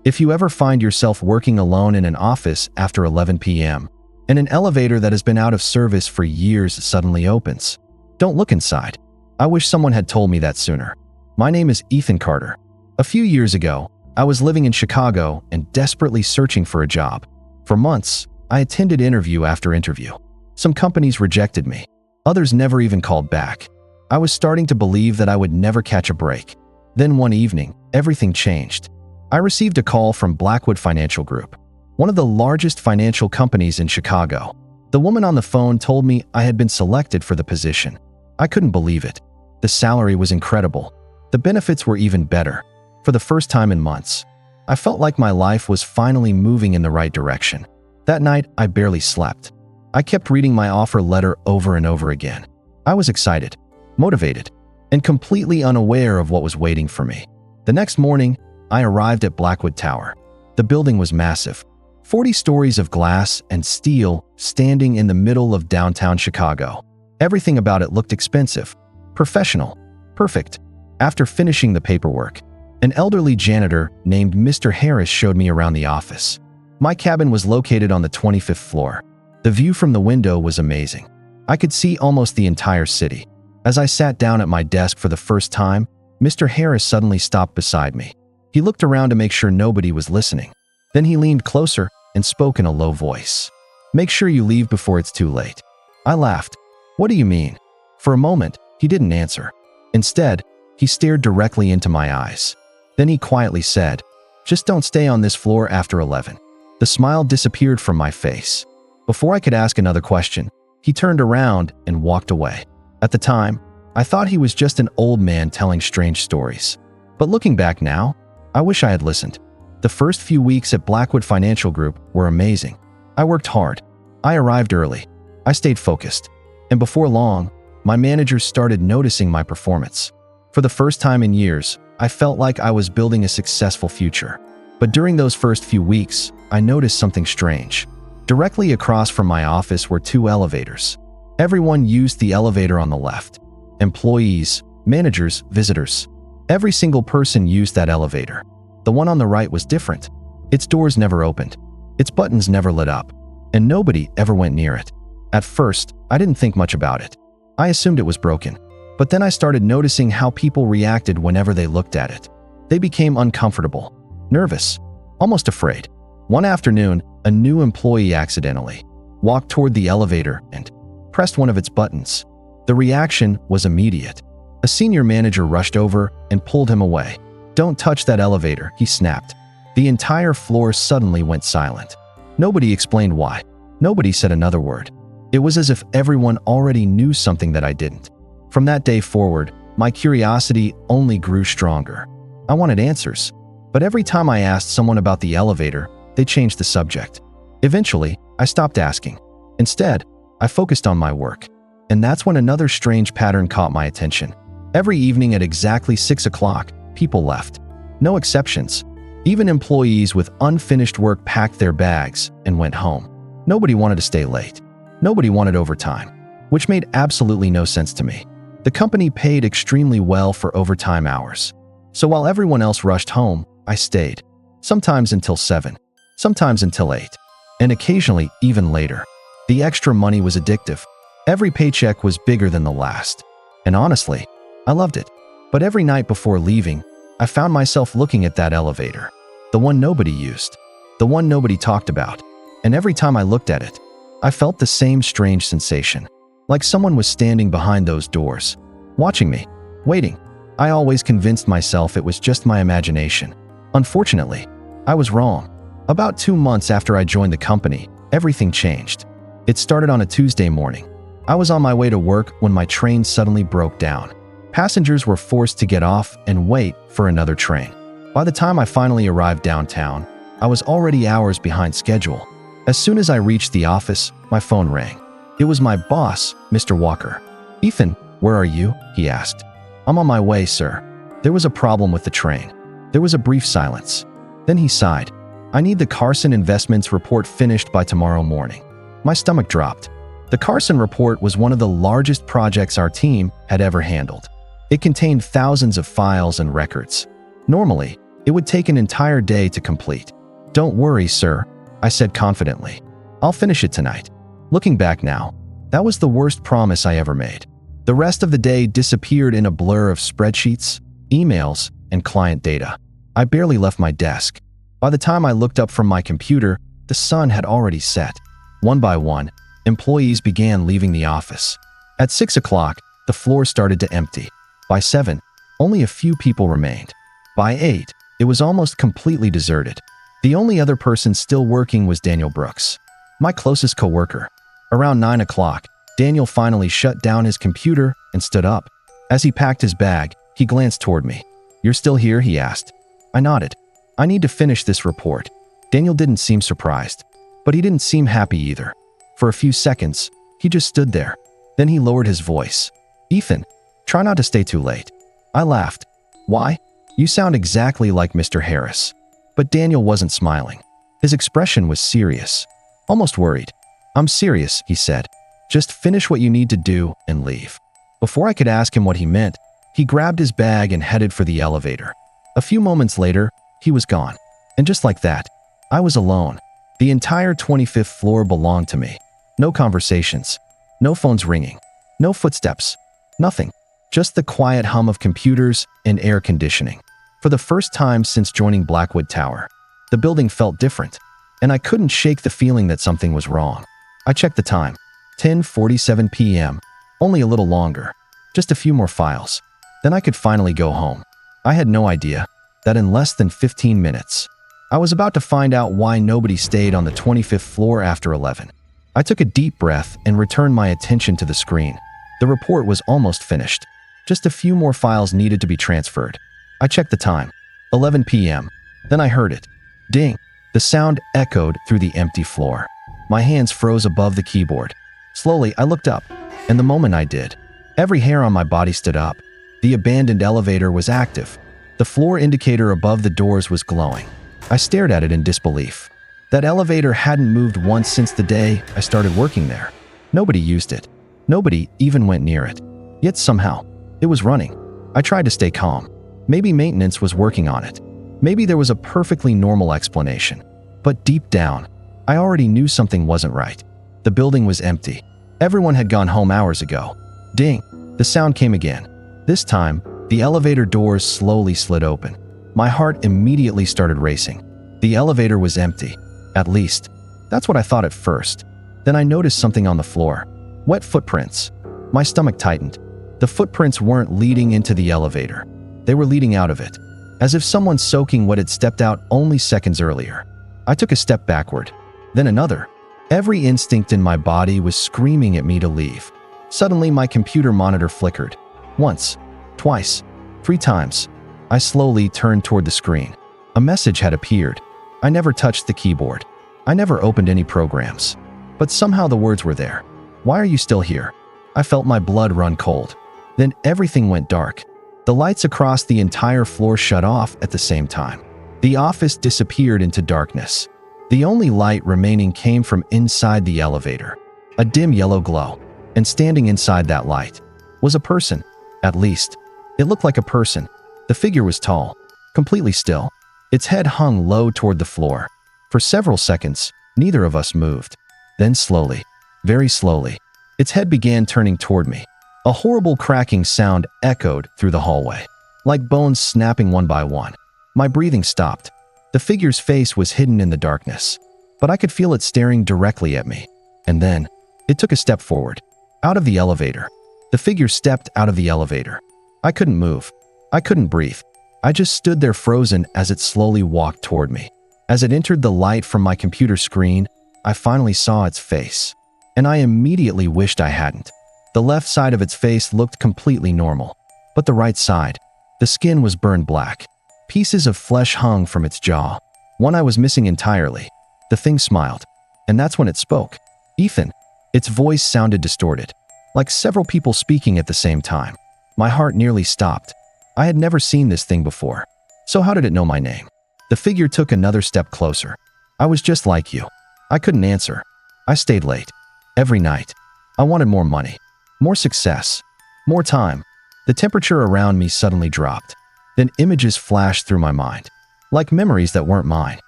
If you ever find yourself working alone in an office after 11 p.m. and an elevator that has been out of service for years suddenly opens, don't look inside. I wish someone had told me that sooner. My name is Ethan Carter. A few years ago, I was living in Chicago and desperately searching for a job. For months, I attended interview after interview. Some companies rejected me. Others never even called back. I was starting to believe that I would never catch a break. Then one evening, everything changed. I received a call from Blackwood Financial Group, one of the largest financial companies in Chicago. The woman on the phone told me I had been selected for the position. I couldn't believe it. The salary was incredible. The benefits were even better. For the first time in months, I felt like my life was finally moving in the right direction. That night, I barely slept. I kept reading my offer letter over and over again. I was excited, motivated, and completely unaware of what was waiting for me. The next morning, I arrived at Blackwood Tower. The building was massive, 40 stories of glass and steel standing in the middle of downtown Chicago. Everything about it looked expensive, professional, perfect. After finishing the paperwork, an elderly janitor named Mr. Harris showed me around the office. My cabin was located on the 25th floor. The view from the window was amazing. I could see almost the entire city. As I sat down at my desk for the first time, Mr. Harris suddenly stopped beside me. He looked around to make sure nobody was listening. Then he leaned closer and spoke in a low voice. "Make sure you leave before it's too late." I laughed. "What do you mean?" For a moment, he didn't answer. Instead, he stared directly into my eyes. Then he quietly said, "Just don't stay on this floor after 11. The smile disappeared from my face. Before I could ask another question, he turned around and walked away. At the time, I thought he was just an old man telling strange stories. But looking back now, I wish I had listened. The first few weeks at Blackwood Financial Group were amazing. I worked hard. I arrived early. I stayed focused. And before long, my managers started noticing my performance. For the first time in years, I felt like I was building a successful future. But during those first few weeks, I noticed something strange. Directly across from my office were two elevators. Everyone used the elevator on the left. Employees, managers, visitors. Every single person used that elevator. The one on the right was different. Its doors never opened. Its buttons never lit up. And nobody ever went near it. At first, I didn't think much about it. I assumed it was broken. But then I started noticing how people reacted whenever they looked at it. They became uncomfortable, nervous, almost afraid. One afternoon, a new employee accidentally walked toward the elevator and pressed one of its buttons. The reaction was immediate. A senior manager rushed over and pulled him away. "Don't touch that elevator," he snapped. The entire floor suddenly went silent. Nobody explained why. Nobody said another word. It was as if everyone already knew something that I didn't. From that day forward, my curiosity only grew stronger. I wanted answers. But every time I asked someone about the elevator, they changed the subject. Eventually, I stopped asking. Instead, I focused on my work. And that's when another strange pattern caught my attention. Every evening at exactly 6 o'clock, people left. No exceptions. Even employees with unfinished work packed their bags and went home. Nobody wanted to stay late. Nobody wanted overtime, which made absolutely no sense to me. The company paid extremely well for overtime hours. So while everyone else rushed home, I stayed. Sometimes until 7, sometimes until 8, and occasionally even later. The extra money was addictive. Every paycheck was bigger than the last. And honestly, I loved it. But every night before leaving, I found myself looking at that elevator. The one nobody used. The one nobody talked about. And every time I looked at it, I felt the same strange sensation. Like someone was standing behind those doors, watching me, waiting. I always convinced myself it was just my imagination. Unfortunately, I was wrong. About 2 months after I joined the company, everything changed. It started on a Tuesday morning. I was on my way to work when my train suddenly broke down. Passengers were forced to get off and wait for another train. By the time I finally arrived downtown, I was already hours behind schedule. As soon as I reached the office, my phone rang. It was my boss, Mr. Walker. "Ethan, where are you?" he asked. "I'm on my way, sir." There was a problem with the train. There was a brief silence. Then he sighed. "I need the Carson Investments report finished by tomorrow morning." My stomach dropped. The Carson report was one of the largest projects our team had ever handled. It contained thousands of files and records. Normally, It would take an entire day to complete. "Don't worry, sir," I said confidently. "I'll finish it tonight." Looking back now, that was the worst promise I ever made. The rest of the day disappeared in a blur of spreadsheets, emails, and client data. I barely left my desk. By the time I looked up from my computer, the sun had already set. One by one, employees began leaving the office. At 6 o'clock, the floor started to empty. By 7, only a few people remained. By 8, it was almost completely deserted. The only other person still working was Daniel Brooks, my closest coworker. Around 9 o'clock, Daniel finally shut down his computer and stood up. As he packed his bag, he glanced toward me. "You're still here?" he asked. I nodded. "I need to finish this report." Daniel didn't seem surprised, but he didn't seem happy either. For a few seconds, he just stood there. Then he lowered his voice. "Ethan, try not to stay too late." I laughed. "Why? You sound exactly like Mr. Harris." But Daniel wasn't smiling. His expression was serious, almost worried. "I'm serious," he said. "Just finish what you need to do and leave." Before I could ask him what he meant, he grabbed his bag and headed for the elevator. A few moments later, he was gone. And just like that, I was alone. The entire 25th floor belonged to me. No conversations, no phones ringing, no footsteps, nothing. Just the quiet hum of computers and air conditioning. For the first time since joining Blackwood Tower, the building felt different, and I couldn't shake the feeling that something was wrong. I checked the time. 10:47 p.m. Only a little longer. Just a few more files. Then I could finally go home. I had no idea that in less than 15 minutes, I was about to find out why nobody stayed on the 25th floor after 11. I took a deep breath and returned my attention to the screen. The report was almost finished. Just a few more files needed to be transferred. I checked the time. 11 p.m. Then I heard it. Ding. The sound echoed through the empty floor. My hands froze above the keyboard. Slowly, I looked up, and the moment I did, every hair on my body stood up. The abandoned elevator was active. The floor indicator above the doors was glowing. I stared at it in disbelief. That elevator hadn't moved once since the day I started working there. Nobody used it. Nobody even went near it. Yet somehow, it was running. I tried to stay calm. Maybe maintenance was working on it. Maybe there was a perfectly normal explanation. But deep down, I already knew something wasn't right. The building was empty. Everyone had gone home hours ago. Ding! The sound came again. This time, the elevator doors slowly slid open. My heart immediately started racing. The elevator was empty. At least, that's what I thought at first. Then I noticed something on the floor. Wet footprints. My stomach tightened. The footprints weren't leading into the elevator. They were leading out of it, as if someone soaking wet had stepped out only seconds earlier. I took a step backward, then another. Every instinct in my body was screaming at me to leave. Suddenly, my computer monitor flickered. Once, twice, 3 times. I slowly turned toward the screen. A message had appeared. I never touched the keyboard. I never opened any programs. But somehow the words were there. "Why are you still here?" I felt my blood run cold. Then everything went dark. The lights across the entire floor shut off at the same time. The office disappeared into darkness. The only light remaining came from inside the elevator. A dim yellow glow. And standing inside that light was a person. At least, it looked like a person. The figure was tall, completely still. Its head hung low toward the floor. For several seconds, neither of us moved. Then slowly, very slowly, its head began turning toward me. A horrible cracking sound echoed through the hallway, like bones snapping one by one. My breathing stopped. The figure's face was hidden in the darkness, but I could feel it staring directly at me. And then, it took a step forward, out of the elevator. The figure stepped out of the elevator. I couldn't move. I couldn't breathe. I just stood there frozen as it slowly walked toward me. As it entered the light from my computer screen, I finally saw its face. And I immediately wished I hadn't. The left side of its face looked completely normal. But the right side, the skin was burned black. Pieces of flesh hung from its jaw. One eye was missing entirely. The thing smiled. And that's when it spoke. "Ethan." Its voice sounded distorted, like several people speaking at the same time. My heart nearly stopped. I had never seen this thing before. So how did it know my name? The figure took another step closer. "I was just like you." I couldn't answer. I stayed late. Every night. I wanted more money. More success. More time. The temperature around me suddenly dropped. Then images flashed through my mind. like memories that weren't mine.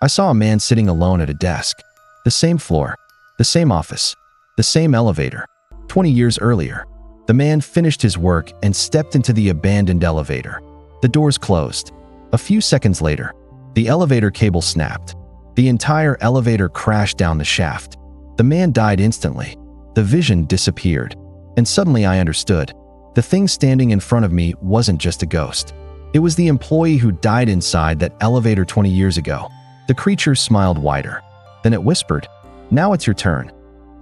I saw a man sitting alone at a desk. The same floor, the same office, the same elevator. 20 years earlier, the man finished his work and stepped into the abandoned elevator. The doors closed. A few seconds later, the elevator cable snapped. The entire elevator crashed down the shaft. The man died instantly. The vision disappeared. And suddenly I understood. The thing standing in front of me wasn't just a ghost. It was the employee who died inside that elevator 20 years ago. The creature smiled wider. Then it whispered, "Now it's your turn."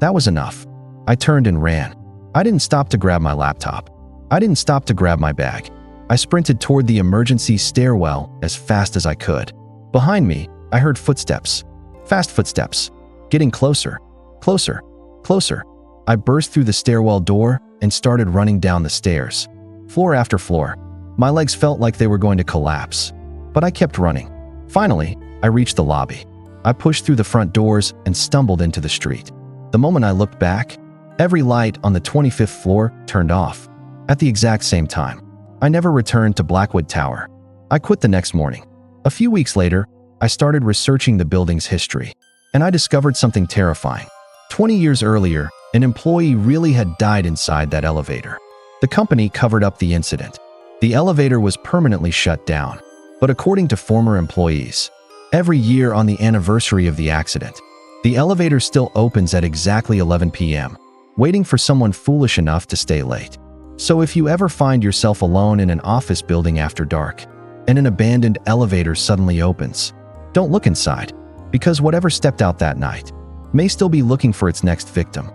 That was enough. I turned and ran. I didn't stop to grab my laptop. I didn't stop to grab my bag. I sprinted toward the emergency stairwell as fast as I could. Behind me, I heard footsteps. Fast footsteps. Getting closer. Closer. Closer. I burst through the stairwell door and started running down the stairs. Floor after floor. My legs felt like they were going to collapse. But I kept running. Finally, I reached the lobby. I pushed through the front doors and stumbled into the street. The moment I looked back, every light on the 25th floor turned off. At the exact same time. I never returned to Blackwood Tower. I quit the next morning. A few weeks later, I started researching the building's history, and I discovered something terrifying. 20 years earlier, an employee really had died inside that elevator. The company covered up the incident. The elevator was permanently shut down. But according to former employees, every year on the anniversary of the accident, the elevator still opens at exactly 11 p.m., waiting for someone foolish enough to stay late. So if you ever find yourself alone in an office building after dark, and an abandoned elevator suddenly opens, don't look inside, because whatever stepped out that night may still be looking for its next victim.